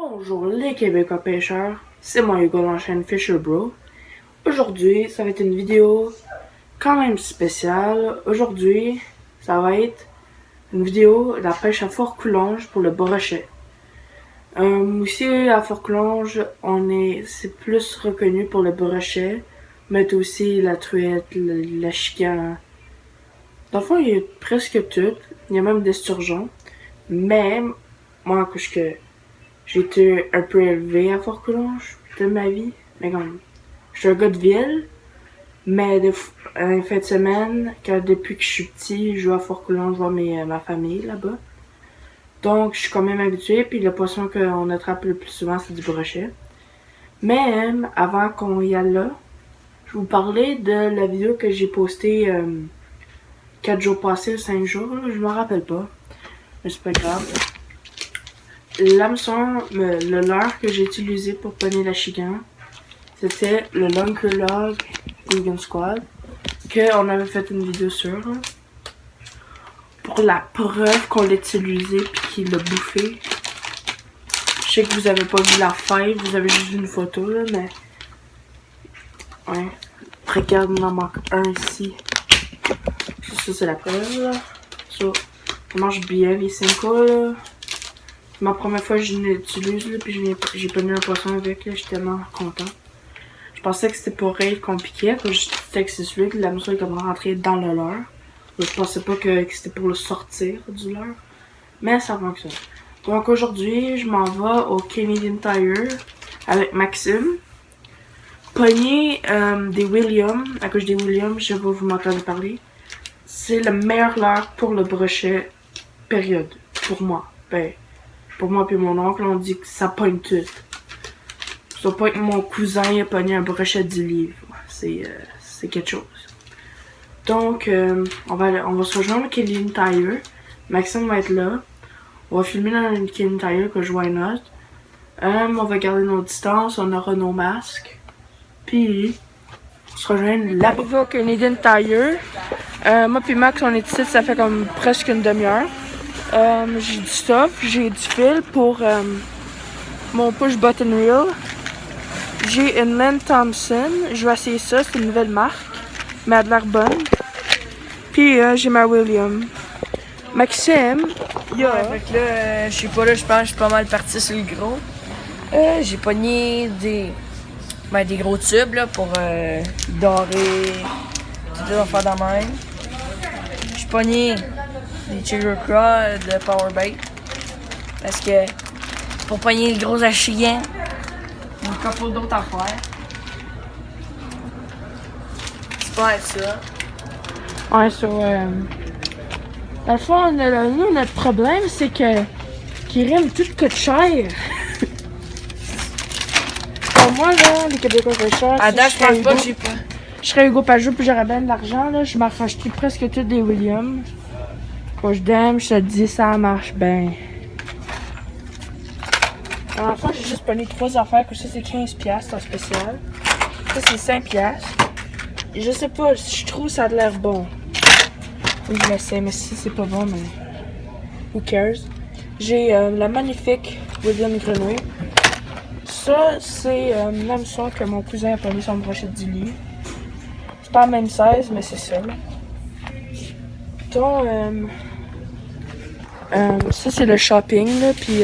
Bonjour les Québécois pêcheurs, c'est moi Hugo de la chaîne Fisher Bro. Aujourd'hui, ça va être une vidéo quand même spéciale. Aujourd'hui, ça va être une vidéo de la pêche à fort coulonge pour le brochet. Aussi à fort coulonge, c'est plus reconnu pour le brochet, mais aussi la truite, la chicane. Dans le fond, il y a presque tout. Il y a même des sturgeons. Mais moi, j'ai été un peu élevé à Fort-Coulonge de ma vie. Mais comme, je suis un gars de ville, mais en fin de semaine, depuis que je suis petit, je joue à Fort-Coulonge, je vois ma famille là-bas. Donc, je suis quand même habitué, puis le poisson qu'on attrape le plus souvent, c'est du brochet. Mais avant qu'on y aille là, je vais vous parler de la vidéo que j'ai postée 4 jours passés, 5 jours, là, je me rappelle pas. Mais c'est pas grave. L'hameçon, le leurre que j'ai utilisé pour pogner la chicane, c'était le Lunker Log Vegan Squad, qu'on avait fait une vidéo sur, là, pour la preuve qu'on l'a utilisé puis qu'il l'a bouffé. Je sais que vous avez pas vu la feuille, vous avez juste vu une photo, là, mais... Ouais. Regarde, il en manque un ici. Ça c'est la preuve, là. Ça mange bien les 5 là. C'est ma première fois que je l'utilise, là, puis j'ai pogné un poisson avec, là, j'étais tellement content. Je pensais que c'était pour être compliqué, parce que je disais que c'est celui que la mousseau est comme rentrée dans le leurre. Je pensais pas que c'était pour le sortir du leurre. Mais ça fonctionne. Donc aujourd'hui, je m'en vais au Canadian Tire avec Maxime. Pogner des Williams. À cause des Williams, je vais vous m'entendre parler. C'est le meilleur leurre pour le brochet, période. Pour moi. Ben, pour moi et mon oncle, on dit que ça pogne tout. Ça pas que mon cousin a pogné un brochet de 10 livres. C'est quelque chose. Donc, on va se rejoindre au Canadian Tire. Maxime va être là. On va filmer dans le Canadian Tire que je vois not. On va garder nos distances. On aura nos masques. Puis, on se rejoint là-bas. On va au Canadian Tire. Moi puis Max, on est ici. Ça fait comme presque une demi-heure. J'ai du stuff. J'ai du fil pour mon push button reel. J'ai une Len Thompson. Je vais essayer ça. C'est une nouvelle marque. Mais elle a de l'air bonne. Puis j'ai ma William. Maxime. Yeah. Ouais, fait que là, je sais pas, là, je pense que je suis pas mal parti sur le gros. J'ai pogné des gros tubes là, pour dorer, toutes les affaires dans la même. J'ai pogné des Trigger Craw de Powerbait. Parce que pour pogner le gros achillien, il y a un couple d'autres affaires. C'est pas ça. Ouais, dans le fond, nous, notre problème, c'est que Kirim, tout coûte cher. Pour moi, là, les Québécois pêcheurs, À date, je pense pas que j'ai pas. Je serais Hugo Pajot puis j'aurais bien de l'argent, là. Je m'en rachetais presque toutes des Williams. Quand je t'aime, je te dis, ça marche bien. Alors, enfin, j'ai juste pogné 3 affaires, que ça, c'est 15$ en spécial. Ça, c'est 5$. Et je sais pas, je trouve ça a l'air bon. Oui, je l'essaie, mais si c'est pas bon, mais who cares. J'ai la magnifique William Grenouille. Ça, c'est l'hameçon que mon cousin a pogné son brochet de 10 livres. C'est pas la même 16, mais c'est ça. Donc, ça, c'est le shopping, là, puis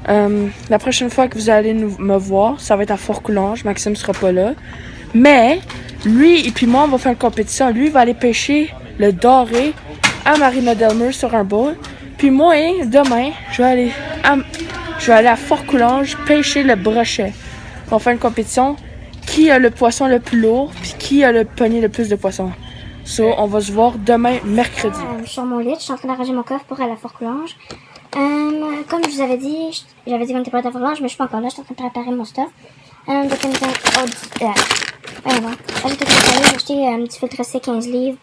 la prochaine fois que vous allez me voir, ça va être à Fort-Coulonge. Maxime sera pas là. Mais, lui et puis moi, on va faire une compétition. Lui, il va aller pêcher le doré à Marina Delmer sur un boat. Puis moi, demain, je vais aller à Fort-Coulonge pêcher le brochet. On va faire une compétition. Qui a le poisson le plus lourd, puis qui a le pogné le plus de poissons. So, on va se voir demain, mercredi. Je suis sur mon lit, je suis en train d'arranger mon coffre pour aller à Fort-Coulonge. Comme je vous avais dit, j'avais dit qu'on était pas à Fort-Coulonge, mais je suis pas encore là, je suis en train de préparer mon stuff. J'ai été j'ai acheté un petit filtre C 15 livres,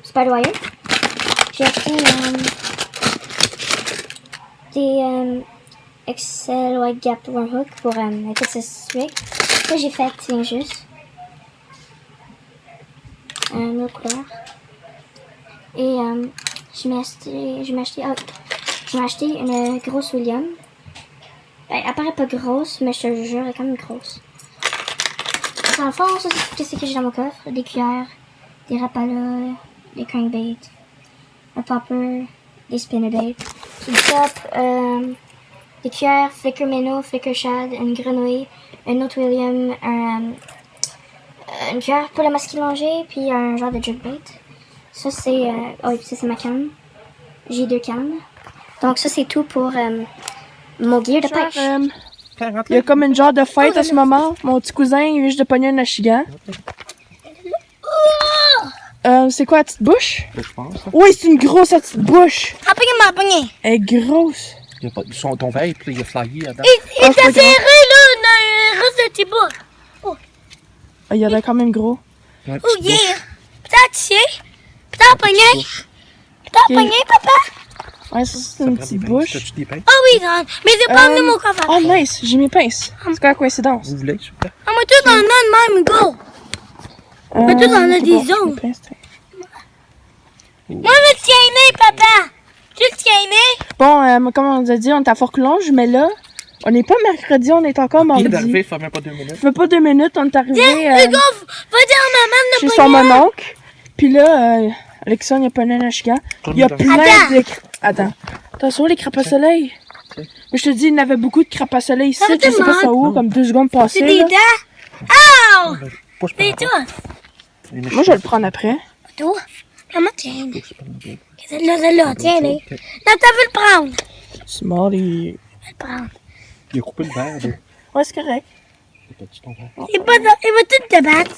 Spiderwire. J'ai acheté des Excel White Gap Wormhook pour un Texas Rig. Ça, j'ai fait activer juste. Une autre couleur. Et je m'ai acheté une grosse William. Elle paraît pas grosse, mais je te le jure, elle est quand même grosse. Dans le fond, ça, c'est tout ce que j'ai dans mon coffre. Des cuillères, des rapalas, des crankbaits, un popper, des spinnerbaits. Sur le top, des cuillères, flicker minnow, flicker shad, une grenouille, un autre William, une cuillère pour la masquilongée, puis un genre de jerkbait. Ça, c'est ça, c'est ma canne. J'ai 2 cannes. Donc, ça, c'est tout pour mon gear de pêche. Il y a comme une genre de fête à ce moment. Mon petit cousin, il vient juste de pogner un achigan. C'est quoi la petite bouche? Je pense. Oui, c'est une grosse la petite bouche. Ah, m'a pogné! Elle est grosse. Il y a pas, ton verre, puis il a flyé là-dedans. Il t'a serré, là, une reste de tes bouts. Ah, il y en a quand même gros. Ouais, Oh, petite yeah! bouche. Putain, tu sais? Putain, pogné! Putain, Ok. pogné, papa! Ouais, ça, c'est Ça une prend des petite pinces. bouche. T'as-tu des pinces? Ah oui, grande. Mais c'est pas de mon coffre. Oh, nice, j'ai mes pinces. C'est quoi la coïncidence? Vous voulez, s'il vous plaît? Ah, moi, tout en a de même, go! Mais toi, t'en as c'est des bon, autres. mes pinces, tiens. Moi, je le tiens, papa! Tu le tiens, Bon, comme on nous a dit, on est à Fort-Coulonge, mais là, on n'est pas mercredi, on est encore Il mardi. est arrivé, ça fait même pas 2 minutes. Ça fait pas 2 minutes, on est arrivé Hugo, va dire à maman de chez ne son pas mononcle. Puis là, Alexandre, il a pas un achigan. Il y a plein de... Attends. Attention, les crapes à soleil. Ok. Mais je te dis, il y en avait beaucoup de crapes à soleil ici. Ça Je sais pas ça où, Non. comme 2 secondes passées. C'est des là. dents! Ben, Pas, je C'est prends toi! pas. Une Moi, je vais le prendre après. Toi? Maman, tiens. je prends pas. Celle-là, tiens-les. Ok. Non, t'as vu le prendre? Small, il... Je vais le prendre. Il a coupé le verre. là. Ouais, c'est correct. T'as-tu ton verre? Il va tout te battre.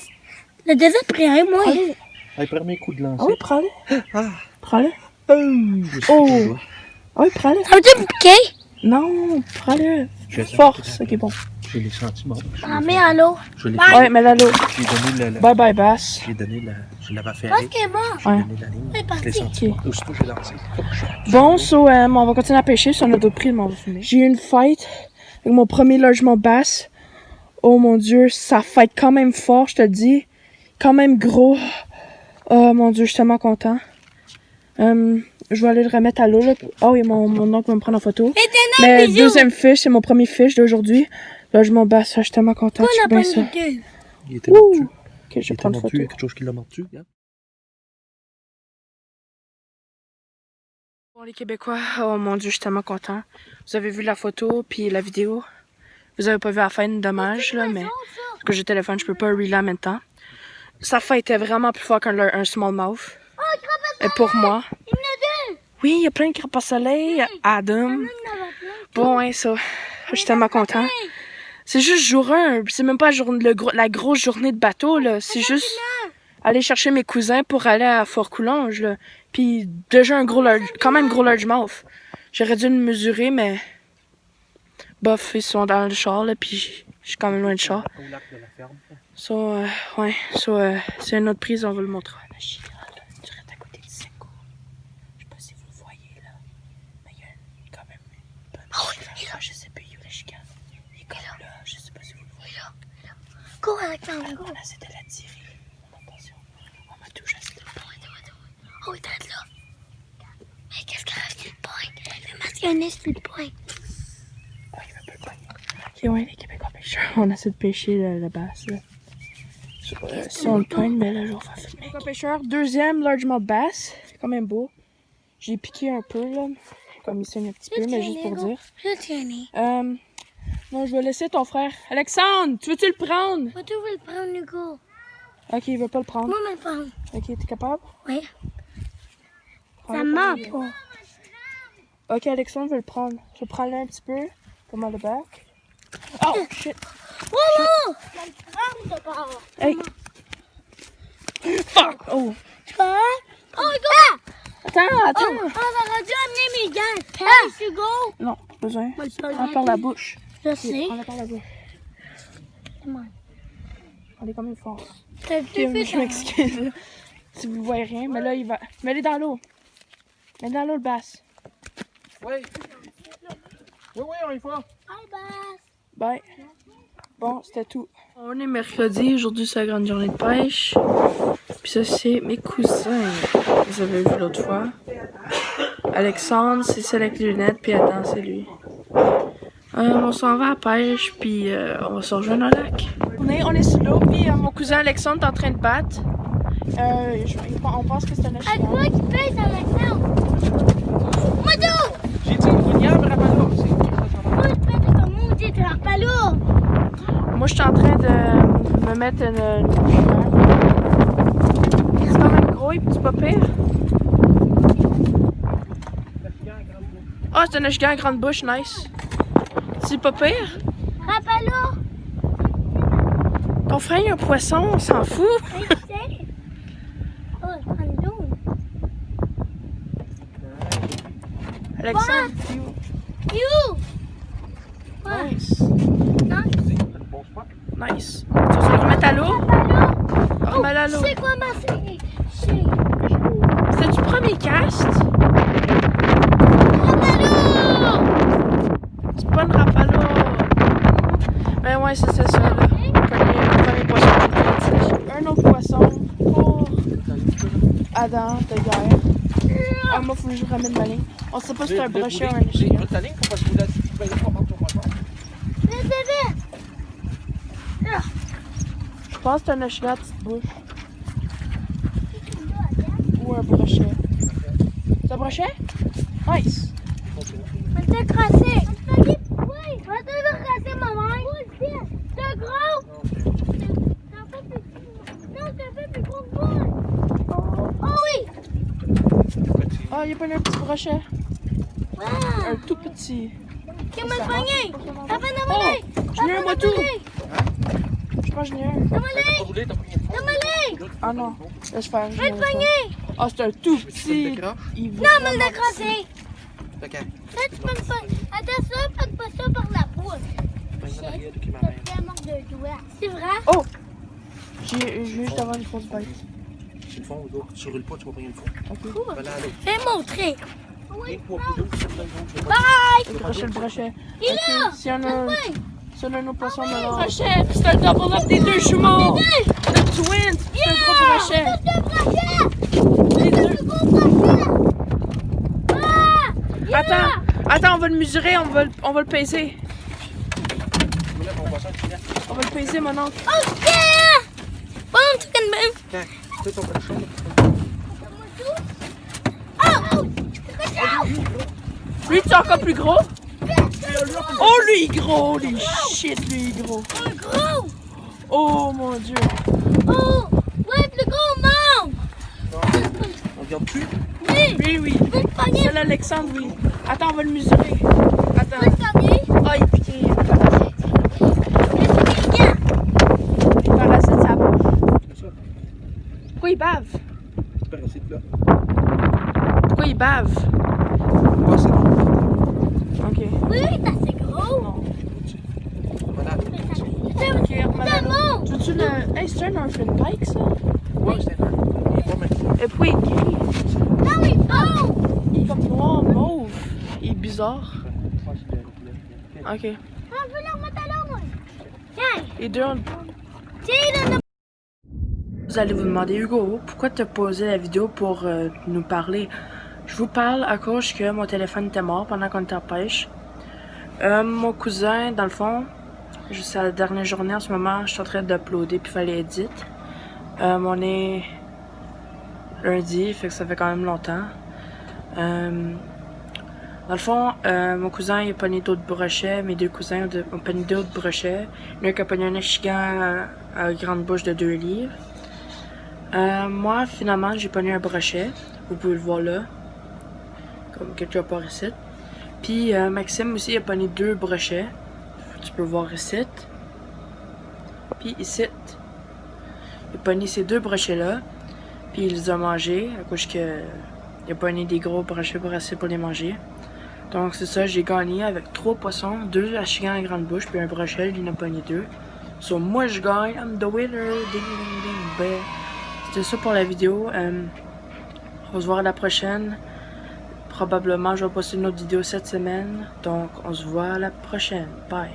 Le deuxième après, moi. Allez. Allez, premier coup de lancer. Ah oui, prends-le. Ah! Prends-le. Je suis Oh. sur le doigt. Ah oui, prends-le. Ça va-tu me piquer? Non, prends-le. Je vais Force. Ok, bon. Je l'ai senti mort. Ah, mais allô? Je l'ai Ouais, mais là, l'eau. J'ai donné Bye bye, Bass. J'ai donné la. Je l'avais Parce affairé. que bon. J'ai Ouais. donné la ligne. C'est parti. Je l'ai senti Ok. mort. Aussitôt, j'ai lancé. Bon, on va continuer à pêcher. Si on a d'autres prix, on va fumer. J'ai eu une fight avec mon premier logement basse. Oh mon dieu, ça fight quand même fort, je te le dis. Quand même gros. Oh mon dieu, je suis tellement content. Je vais aller le remettre à l'eau, là. Oh oui, mon oncle va me prendre en photo. Mais bisous. deuxième fiche, c'est mon premier fiche d'aujourd'hui. Logement basse, je suis tellement content. Je suis bien ça. Il était mordu. Ouh. Ok, je Il vais était prendre mordu. photo. Il y a quelque chose qui l'a mordu. Regarde. Bon, les Québécois, oh mon dieu, je suis tellement content. Vous avez vu la photo puis la vidéo. Vous avez pas vu la fin, dommage, là, mais parce que j'ai le téléphone, je peux pas reler en même temps. Sa fin était vraiment plus fort qu'un smallmouth. Et pour moi. Oui, il y a plein de crapes à soleil, Adam. Bon, ouais, ça, je suis tellement content. C'est juste jour 1, c'est même pas la grosse journée de bateau, là. C'est juste aller chercher mes cousins pour aller à Fort-Coulonge, là. Puis déjà quand même gros largemouth. J'aurais dû le mesurer, mais bof, ils sont dans le char, là, puis je suis quand même loin du char. Au lac de la ferme. Ouais, c'est une autre prise, on va le montrer. La chira, là, direct à côté du Seco. Je sais pas si vous le voyez, là. Mais il y a quand même une bonne chira. Je sais pas, il y a la chicane. Il est comme là, je sais pas si vous le voyez. Cours avec toi, go. Là, c'était la tirée. Attention, on m'a touché à cette point. Oh, il est là. Mais qu'est-ce qu'il a fait le point? Le masquiniste, le point. Oh, il veut pas le pogner. Ok, ouais, les Québécois pêcheurs, on essaie de pêcher la basse, là. Si on le pogne, mais là, je vais faire filmer. Québécois pêcheurs, deuxième largemouth bass. C'est quand même beau. J'ai piqué un peu, là. Comme il saigne un petit peu, mais juste pour dire. Je tiens. Non, je vais laisser ton frère. Alexandre, tu veux-tu le prendre? Moi, tu veux le prendre, Hugo? Ok, il veut pas le prendre. Moi, je le prendre. Ok, t'es capable? Oui. Ça Prends-le ment pour lui. Ok, Alexandre veut le prendre. Je vais prendre un petit peu. Comme le bac. Oh, shit. Wow! Hey. Fuck! Oh. Tu vois? Oh, Hugo! Attends. On aurait dû amener mes gants. Hey, Hugo! Non, pas besoin. Moi, le Prends par la bouche. Je sais. Prends-le par la bouche. Comment? On est quand même fort. T'as Ok, tout fait je m'excuse. là. Si vous voyez rien, mais là, il va. Mets-le dans l'eau. Mets dans l'eau le bass. Oui. Oui, on y va. Bye. Bon, c'était tout. On est mercredi, aujourd'hui c'est la grande journée de pêche. Puis ça c'est mes cousins. Vous avez vu l'autre fois. Alexandre, c'est celle avec les lunettes, puis Adam, c'est lui. On s'en va à la pêche, puis on va se rejoindre au lac. On est sur l'eau, puis mon cousin Alexandre est en train de battre. On pense que c'est un À échec. toi qui pèse à maintenant. Modo! J'ai dit une lièvre à Malo. Moi, je pèse comme mon dit, t'es pas lourd. Moi, je suis en train de me mettre une c'est quand même gros, et c'est pas pire. Ah, c'est un échigan à grande bouche, nice. C'est pas pire. Rapalo! Ton frère, il y a un poisson, on s'en fout. Je sais. Oh, je prends le dos. Alexandre, You! nice. Non? Bon spot. Nice. Tu vas se remettre à l'eau? Rapalo! Remets à l'eau. C'est quoi ma fille? C'est du premier cast? Rapalo! C'est pas une rapalo. Ben ouais, c'est ça, là. Premier poisson. Un autre poisson pour Adam de guerre. Ah, moi, faut que je ramène ma ligne. On sait pas si c'est un brochet ou un échigan. J'ai ta ligne pour pas se rouler dessus. Ben, il faut prendre ton poisson. Vite, vite, vite! Je pense que c'est un échigan à petite bouche. Ou un brochet. C'est un brochet? Nice. On t'a crassé! Oui! On t'a crassé, maman! C'est gros! Non, c'est un peu plus gros que moi! Oh oui! Ah, il y a pas un petit brochet. Wow! Un tout petit. Qui m'a pogné? Papa, Oh! J'en ai un, moi, tout. Je pense que j'en ai un. T'as pas roulé, t'as pris une fois. Ah non, laisse faire. Je vais te pogner! Ah, c'est un tout Tu petit. te décroches? Il veut Non, mais vraiment- le crassé! Fait que, Là, tu peux me faire. Attends ça, fais pas ça par la bouche. maintenant, regarde qui T'as m'amène. vraiment deux doigts. C'est vrai? Oh! J'ai juste avoir une grosse bête. C'est le fond, là. Tu roules pas, tu vas prendre le fond. Ok. Va là, allez. Fais montrer. Et poids plus d'eau, c'est le fond. Bye! Le brochet, le brochet. Il est là! Ok, s'il y en a un. Oui! S'il y en a un autre poisson, alors. Brochet! C'est un double up des deux jumeaux! Le twin! C'est un gros brochet! C'est un brochet! Les deux. C'est un gros brochet! Ah! Attends, on va le mesurer, on va le peser. Tu là ton poisson, tu viens. On va le peser, mon oncle. Ok! Bon, tu connais même. Quand? Fais ton poisson. Oh! Lui, tu es encore plus gros? Oh, lui, il est gros! Holy shit, lui, il est gros. Un gros! Oh, mon Dieu. Oh! Ouais, plus gros monde! On regarde plus. Oui! Lui, oui. Tu peux me pogner? C'est l'Alexandre, oui. Attends, on va le mesurer. Tu peux Attends. me pogner? Ah, il est piqué. C'est bien! Les parasites, ça bouche. C'est ça. Pourquoi il bave? C'est pas assez de là. Pourquoi il bave? Ah, c'est bon. Ok. Oui, c'est assez gros! Non. Voilà. Ok, C'est bon! tu veux-tu le. Hey, c'est un Northern Pike, ça? Ouais, c'est un. Il est pas mal. Et puis, il est gris. Ah oui! Oh! Il est comme noir, mauve. Il est bizarre. Ok. On veut leur mettre à l'eau, moi! Tiens! Les deux ont. Tiens, Vous allez vous demander, Hugo, pourquoi tu as posé la vidéo pour nous parler? Je vous parle à cause que mon téléphone était mort pendant qu'on était en pêche. Mon cousin, dans le fond, c'est la dernière journée en ce moment, je suis en train d'uploader puis il fallait éditer. On est lundi, fait que ça fait quand même longtemps. Dans le fond, mon cousin il a pogné d'autres brochets, mes deux cousins ont pogné d'autres brochets. L'un qui a pogné un échigan à grande bouche de 2 livres. Moi, finalement, j'ai pogné un brochet. Vous pouvez le voir là. Comme quelque part ici. Puis Maxime aussi, il a pogné 2 brochets. Tu peux voir ici. Puis ici. Il a pogné ces 2 brochets-là. Puis il les a mangés. À cause que il a pogné des gros brochets pour assez pour les manger. Donc c'est ça, j'ai gagné avec 3 poissons, 2 échigans à grande bouche, puis un brochet, il en a pogné 2. So moi je gagne, I'm the winner, ding ding ding, ben. C'était ça pour la vidéo. On va se voir à la prochaine. Probablement je vais poster une autre vidéo cette semaine. Donc on se voit à la prochaine. Bye.